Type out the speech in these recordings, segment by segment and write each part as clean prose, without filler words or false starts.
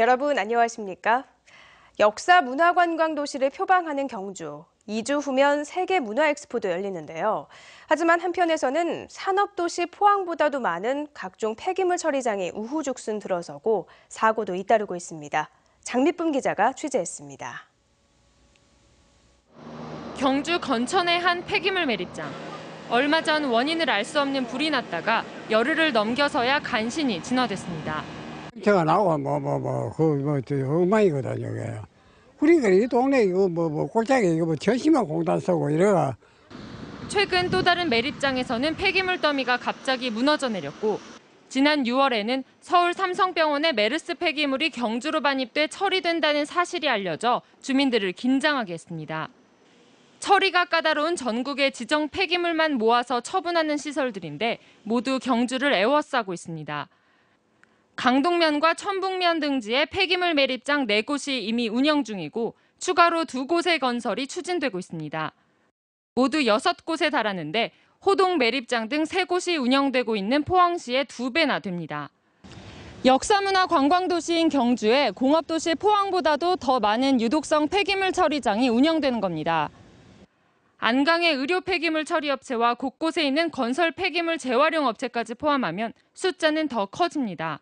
여러분 안녕하십니까? 역사 문화관광 도시를 표방하는 경주. 2주 후면 세계 문화 엑스포도 열리는데요. 하지만 한편에서는 산업도시 포항보다도 많은 각종 폐기물 처리장이 우후죽순 들어서고 사고도 잇따르고 있습니다. 장미쁨 기자가 취재했습니다. 경주 건천의 한 폐기물 매립장. 얼마 전 원인을 알 수 없는 불이 났다가 열흘을 넘겨서야 간신히 진화됐습니다. 제가 나오고 엉망이거든요, 이게. 우리가 이 동네 이거 골짜기 이거 전시만 공단 쓰고 이래가. 최근 또 다른 매립장에서는 폐기물 더미가 갑자기 무너져 내렸고, 지난 6월에는 서울 삼성병원의 메르스 폐기물이 경주로 반입돼 처리된다는 사실이 알려져 주민들을 긴장하게 했습니다. 처리가 까다로운 전국의 지정 폐기물만 모아서 처분하는 시설들인데 모두 경주를 에워싸고 있습니다. 강동면과 천북면 등지에 폐기물 매립장 4곳이 이미 운영 중이고 추가로 2곳의 건설이 추진되고 있습니다. 모두 6곳에 달하는데 호동 매립장 등 3곳이 운영되고 있는 포항시의 2배나 됩니다. 역사문화 관광도시인 경주에 공업도시 포항보다도 더 많은 유독성 폐기물 처리장이 운영되는 겁니다. 안강의 의료 폐기물 처리업체와 곳곳에 있는 건설 폐기물 재활용 업체까지 포함하면 숫자는 더 커집니다.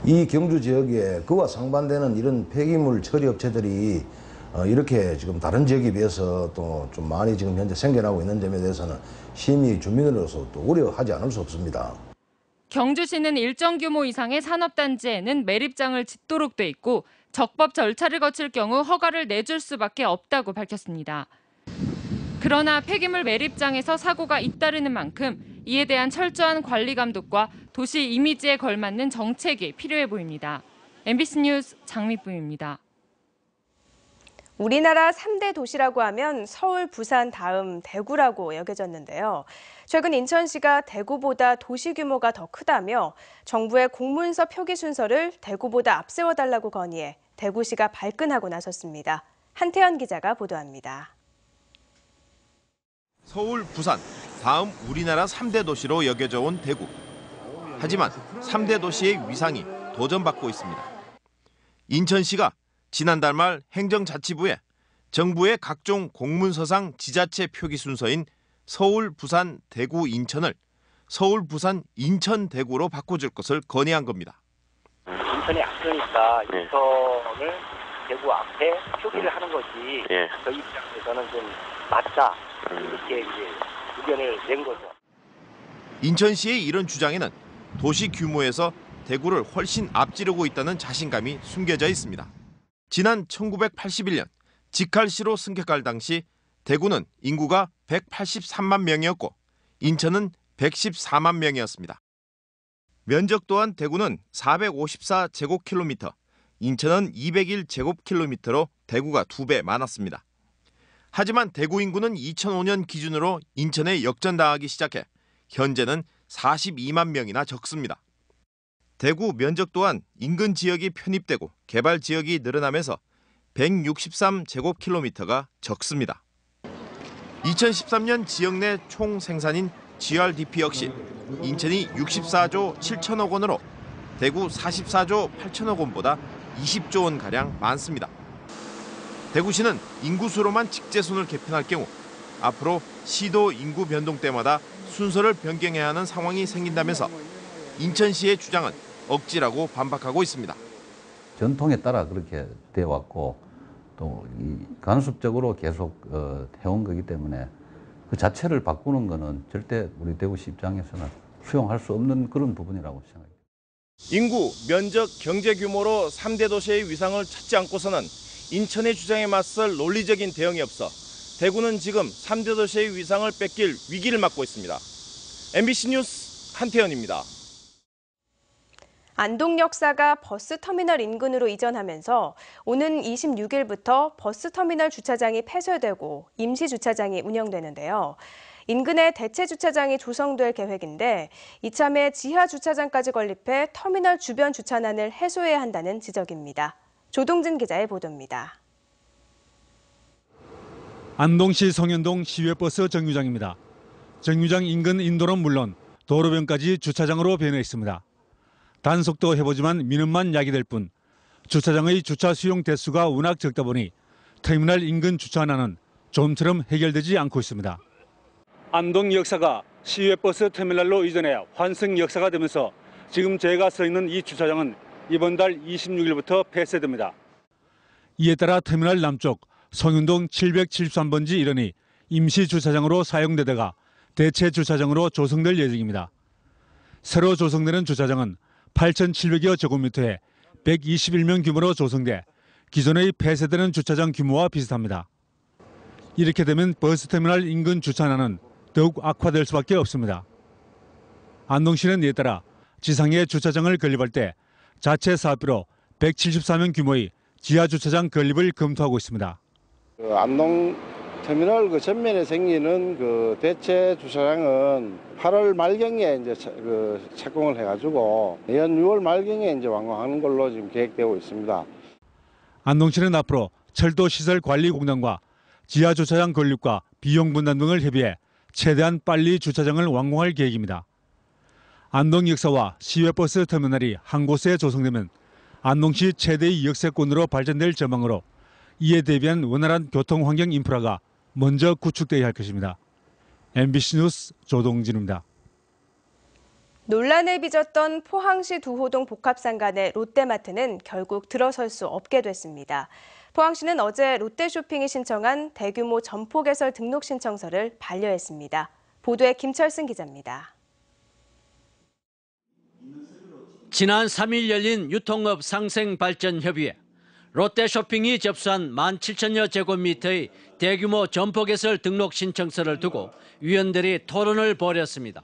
이 경주 지역에 그와 상반되는 이런 폐기물 처리 업체들이 이렇게 지금 다른 지역에 비해서 또 좀 많이 지금 현재 생겨나고 있는 점에 대해서는 시민 주민으로서 또 우려하지 않을 수 없습니다. 경주시는 일정 규모 이상의 산업단지에는 매립장을 짓도록 돼 있고 적법 절차를 거칠 경우 허가를 내줄 수밖에 없다고 밝혔습니다. 그러나 폐기물 매립장에서 사고가 잇따르는 만큼 이에 대한 철저한 관리 감독과 도시 이미지에 걸맞는 정책이 필요해 보입니다. MBC 뉴스 장미쁨입니다. 우리나라 3대 도시라고 하면 서울, 부산 다음 대구라고 여겨졌는데요. 최근 인천시가 대구보다 도시 규모가 더 크다며 정부의 공문서 표기 순서를 대구보다 앞세워달라고 건의해 대구시가 발끈하고 나섰습니다. 한태현 기자가 보도합니다. 서울, 부산, 다음 우리나라 3대 도시로 여겨져 온 대구. 하지만 3대 도시의 위상이 도전받고 있습니다. 인천시가 지난달 말 행정자치부에 정부의 각종 공문서상 지자체 표기 순서인 서울, 부산, 대구, 인천을 서울, 부산, 인천, 대구로 바꿔줄 것을 건의한 겁니다. 인천이 앞서니까 인천을 대구 앞에 표기를 하는 것이 저희 입장에서는 좀 맞다. 이렇게 이제 의견을 낸 거죠. 인천시의 이런 주장에는 도시 규모에서 대구를 훨씬 앞지르고 있다는 자신감이 숨겨져 있습니다. 지난 1981년 직할시로 승격할 당시 대구는 인구가 183만 명이었고 인천은 114만 명이었습니다. 면적 또한 대구는 454제곱킬로미터, 인천은 201제곱킬로미터로 대구가 2배 많았습니다. 하지만 대구 인구는 2005년 기준으로 인천에 역전당하기 시작해 현재는 42만 명이나 적습니다. 대구 면적 또한 인근 지역이 편입되고 개발 지역이 늘어나면서 163제곱킬로미터가 적습니다. 2013년 지역 내 총 생산인 GRDP 역시 인천이 64조 7천억 원으로 대구 44조 8천억 원보다 20조 원가량 많습니다. 대구시는 인구수로만 직제순을 개편할 경우 앞으로 시도 인구 변동 때마다 순서를 변경해야 하는 상황이 생긴다면서 인천시의 주장은 억지라고 반박하고 있습니다. 전통에 따라 그렇게 되어 왔고 또 간섭적으로 계속 해온 거기 때문에 그 자체를 바꾸는 거는 절대 우리 대구시 입장에서는 수용할 수 없는 그런 부분이라고 생각합니다. 인구, 면적, 경제 규모로 3대 도시의 위상을 찾지 않고서는 인천의 주장에 맞설 논리적인 대응이 없어 대구는 지금 3대 도시의 위상을 뺏길 위기를 맞고 있습니다. MBC 뉴스 한태현입니다. 안동역사가 버스터미널 인근으로 이전하면서 오는 26일부터 버스터미널 주차장이 폐쇄되고 임시주차장이 운영되는데요. 인근에 대체주차장이 조성될 계획인데 이참에 지하주차장까지 건립해 터미널 주변 주차난을 해소해야 한다는 지적입니다. 조동진 기자의 보도입니다. 안동시 성현동 시외버스 정류장입니다. 정류장 인근 인도는 물론 도로변까지 주차장으로 변해 있습니다. 단속도 해보지만 민원만 야기될 뿐 주차장의 주차 수용 대수가 워낙 적다 보니 터미널 인근 주차 난은 좀처럼 해결되지 않고 있습니다. 안동 역사가 시외버스 터미널로 이전해 환승 역사가 되면서 지금 제가 서 있는 이 주차장은 이번 달 26일부터 폐쇄됩니다. 이에 따라 터미널 남쪽 성윤동 773번지 일원이 임시 주차장으로 사용되다가 대체 주차장으로 조성될 예정입니다. 새로 조성되는 주차장은 8,700여 제곱미터에 121명 규모로 조성돼 기존의 폐쇄되는 주차장 규모와 비슷합니다. 이렇게 되면 버스터미널 인근 주차난은 더욱 악화될 수밖에 없습니다. 안동시는 이에 따라 지상에 주차장을 건립할 때 자체 사업비로 174명 규모의 지하주차장 건립을 검토하고 있습니다. 안동 터미널 전면에 생기는 대체 주차장은 8월 말경에 이제 착공을 해가지고 내년 6월 말경에 이제 완공하는 걸로 지금 계획되고 있습니다. 안동시는 앞으로 철도시설관리공단과 지하주차장 건립과 비용 분담 등을 협의해 최대한 빨리 주차장을 완공할 계획입니다. 안동 역사와 시외버스 터미널이 한 곳에 조성되면 안동시 최대의 역세권으로 발전될 전망으로 이에 대비한 원활한 교통환경 인프라가 먼저 구축돼야 할 것입니다. MBC 뉴스 조동진입니다. 논란에 빚었던 포항시 두호동 복합상가 내 롯데마트는 결국 들어설 수 없게 됐습니다. 포항시는 어제 롯데쇼핑이 신청한 대규모 점포 개설 등록 신청서를 반려했습니다. 보도에 김철승 기자입니다. 지난 3일 열린 유통업 상생발전협의회. 롯데쇼핑이 접수한 17,000여 제곱미터의 대규모 점포 개설 등록 신청서를 두고 위원들이 토론을 벌였습니다.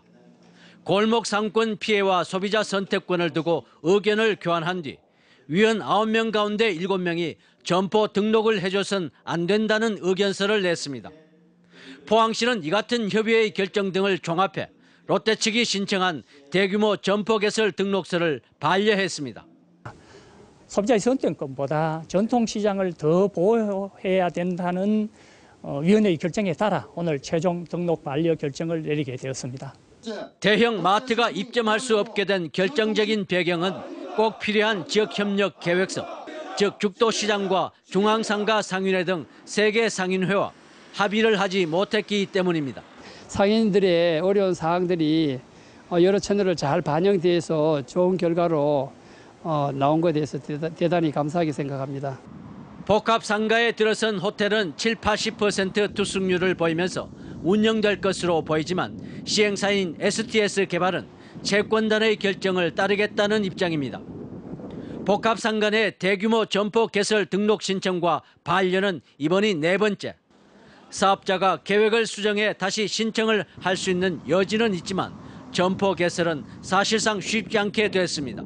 골목 상권 피해와 소비자 선택권을 두고 의견을 교환한 뒤 위원 9명 가운데 7명이 점포 등록을 해줘선 안 된다는 의견서를 냈습니다. 포항시는 이 같은 협의회의 결정 등을 종합해 롯데 측이 신청한 대규모 점포 개설 등록서를 반려했습니다. 소비자의 선택권보다 전통시장을 더 보호해야 된다는 위원회의 결정에 따라 오늘 최종 등록 반려 결정을 내리게 되었습니다. 대형 마트가 입점할 수 없게 된 결정적인 배경은 꼭 필요한 지역협력 계획서, 즉 죽도시장과 중앙상가 상인회 등 3개 상인회와 합의를 하지 못했기 때문입니다. 상인들의 어려운 사항들이 여러 채널을 잘 반영돼서 좋은 결과로 나온 것에 대해서 대단히 감사하게 생각합니다. 복합상가에 들어선 호텔은 70-80% 투숙률을 보이면서 운영될 것으로 보이지만 시행사인 STS 개발은 채권단의 결정을 따르겠다는 입장입니다. 복합상가 내 대규모 점포 개설 등록 신청과 반려는 이번이 4번째. 사업자가 계획을 수정해 다시 신청을 할 수 있는 여지는 있지만 점포 개설은 사실상 쉽지 않게 됐습니다.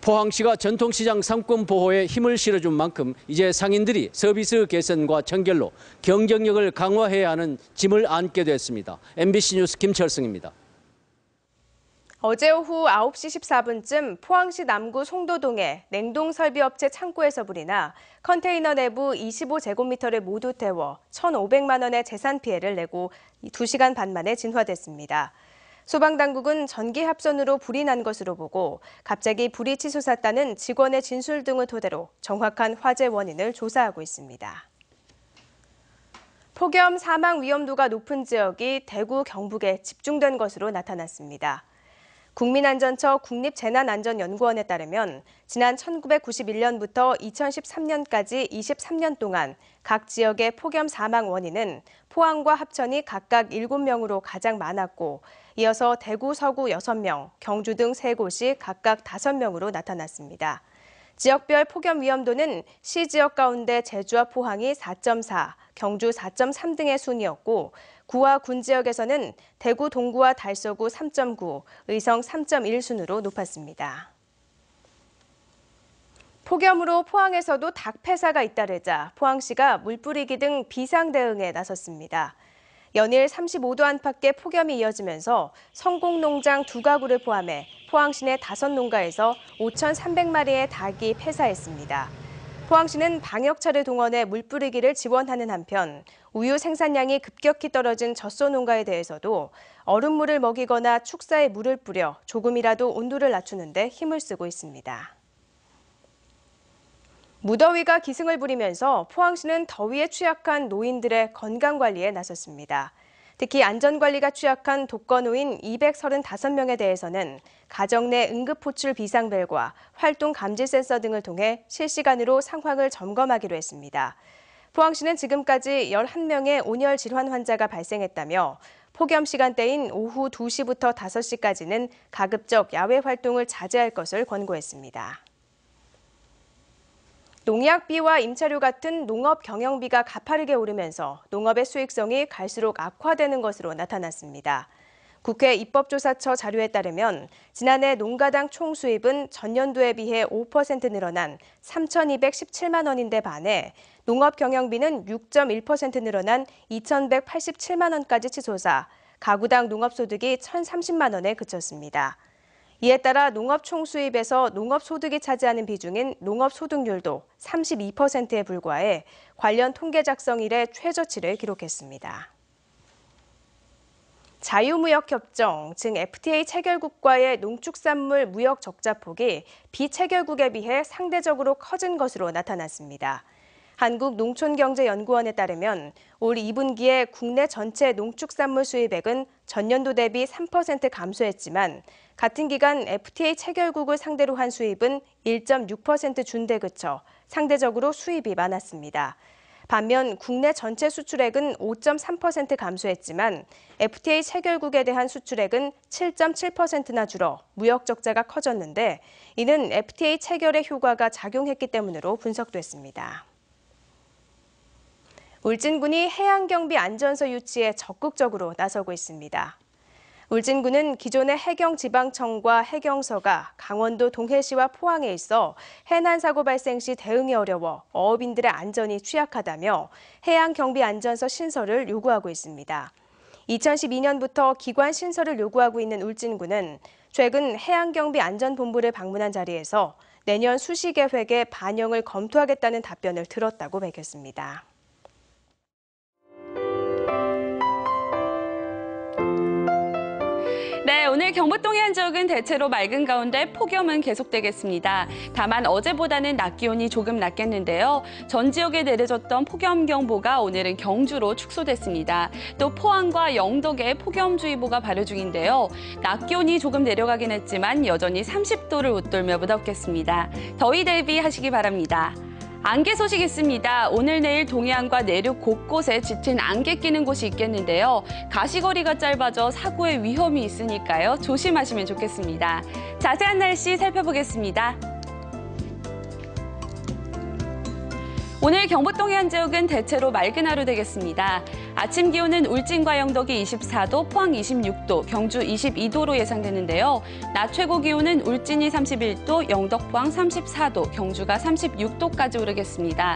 포항시가 전통시장 상권 보호에 힘을 실어준 만큼 이제 상인들이 서비스 개선과 청결로 경쟁력을 강화해야 하는 짐을 안게 됐습니다. MBC 뉴스 김철승입니다. 어제 오후 9시 14분쯤 포항시 남구 송도동의 냉동설비업체 창고에서 불이 나 컨테이너 내부 25제곱미터를 모두 태워 1,500만 원의 재산 피해를 내고 2시간 반 만에 진화됐습니다. 소방당국은 전기합선으로 불이 난 것으로 보고 갑자기 불이 치솟았다는 직원의 진술 등을 토대로 정확한 화재 원인을 조사하고 있습니다. 폭염 사망 위험도가 높은 지역이 대구, 경북에 집중된 것으로 나타났습니다. 국민안전처 국립재난안전연구원에 따르면 지난 1991년부터 2013년까지 23년 동안 각 지역의 폭염 사망 원인은 포항과 합천이 각각 7명으로 가장 많았고 이어서 대구, 서구 6명, 경주 등 3곳이 각각 5명으로 나타났습니다. 지역별 폭염 위험도는 시 지역 가운데 제주와 포항이 4.4, 경주 4.3 등의 순이었고 구와 군 지역에서는 대구 동구와 달서구 3.9, 의성 3.1 순으로 높았습니다. 폭염으로 포항에서도 닭 폐사가 잇따르자 포항시가 물뿌리기 등 비상 대응에 나섰습니다. 연일 35도 안팎의 폭염이 이어지면서 성공농장 2가구를 포함해 포항시 내 5농가에서 5,300마리의 닭이 폐사했습니다. 포항시는 방역차를 동원해 물뿌리기를 지원하는 한편 우유 생산량이 급격히 떨어진 젖소 농가에 대해서도 얼음물을 먹이거나 축사에 물을 뿌려 조금이라도 온도를 낮추는 데 힘을 쓰고 있습니다. 무더위가 기승을 부리면서 포항시는 더위에 취약한 노인들의 건강관리에 나섰습니다. 특히 안전관리가 취약한 독거노인 235명에 대해서는 가정 내 응급호출 비상벨과 활동 감지 센서 등을 통해 실시간으로 상황을 점검하기로 했습니다. 포항시는 지금까지 11명의 온열 질환 환자가 발생했다며 폭염 시간대인 오후 2시부터 5시까지는 가급적 야외 활동을 자제할 것을 권고했습니다. 농약비와 임차료 같은 농업 경영비가 가파르게 오르면서 농업의 수익성이 갈수록 악화되는 것으로 나타났습니다. 국회 입법조사처 자료에 따르면 지난해 농가당 총 수입은 전년도에 비해 5% 늘어난 3,217만 원인데 반해 농업 경영비는 6.1% 늘어난 2,187만 원까지 치솟아 가구당 농업소득이 1,030만 원에 그쳤습니다. 이에 따라 농업 총수입에서 농업소득이 차지하는 비중인 농업소득률도 32%에 불과해 관련 통계 작성 이래 최저치를 기록했습니다. 자유무역협정, 즉 FTA 체결국과의 농축산물 무역 적자폭이 비체결국에 비해 상대적으로 커진 것으로 나타났습니다. 한국농촌경제연구원에 따르면 올 2분기에 국내 전체 농축산물 수입액은 전년도 대비 3% 감소했지만 같은 기간 FTA 체결국을 상대로 한 수입은 1.6% 준데 그쳐 상대적으로 수입이 많았습니다. 반면 국내 전체 수출액은 5.3% 감소했지만 FTA 체결국에 대한 수출액은 7.7%나 줄어 무역 적자가 커졌는데 이는 FTA 체결의 효과가 작용했기 때문으로 분석됐습니다. 울진군이 해양경비 안전서 유치에 적극적으로 나서고 있습니다. 울진군은 기존의 해경지방청과 해경서가 강원도 동해시와 포항에 있어 해난사고 발생 시 대응이 어려워 어업인들의 안전이 취약하다며 해양경비안전서 신설을 요구하고 있습니다. 2012년부터 기관 신설을 요구하고 있는 울진군은 최근 해양경비안전본부를 방문한 자리에서 내년 수시 계획에 반영을 검토하겠다는 답변을 들었다고 밝혔습니다. 네, 오늘 경북 동해안 지역은 대체로 맑은 가운데 폭염은 계속되겠습니다. 다만 어제보다는 낮 기온이 조금 낮겠는데요. 전 지역에 내려졌던 폭염경보가 오늘은 경주로 축소됐습니다. 또 포항과 영덕에 폭염주의보가 발효 중인데요. 낮 기온이 조금 내려가긴 했지만 여전히 30도를 웃돌며 무덥겠습니다. 더위 대비하시기 바랍니다. 안개 소식 있습니다. 오늘 내일 동해안과 내륙 곳곳에 짙은 안개 끼는 곳이 있겠는데요. 가시거리가 짧아져 사고의 위험이 있으니까요. 조심하시면 좋겠습니다. 자세한 날씨 살펴보겠습니다. 오늘 경북 동해안 지역은 대체로 맑은 하루 되겠습니다. 아침 기온은 울진과 영덕이 24도, 포항 26도, 경주 22도로 예상되는데요. 낮 최고 기온은 울진이 31도, 영덕, 포항 34도, 경주가 36도까지 오르겠습니다.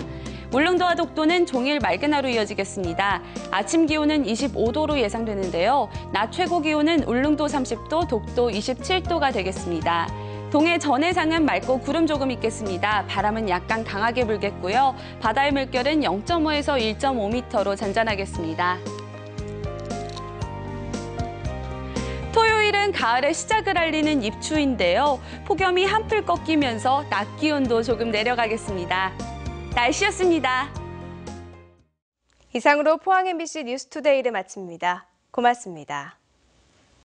울릉도와 독도는 종일 맑은 하루 이어지겠습니다. 아침 기온은 25도로 예상되는데요. 낮 최고 기온은 울릉도 30도, 독도 27도가 되겠습니다. 동해 전해상은 맑고 구름 조금 있겠습니다. 바람은 약간 강하게 불겠고요. 바다의 물결은 0.5에서 1.5m로 잔잔하겠습니다. 토요일은 가을의 시작을 알리는 입추인데요. 폭염이 한풀 꺾이면서 낮 기온도 조금 내려가겠습니다. 날씨였습니다. 이상으로 포항 MBC 뉴스투데이를 마칩니다. 고맙습니다.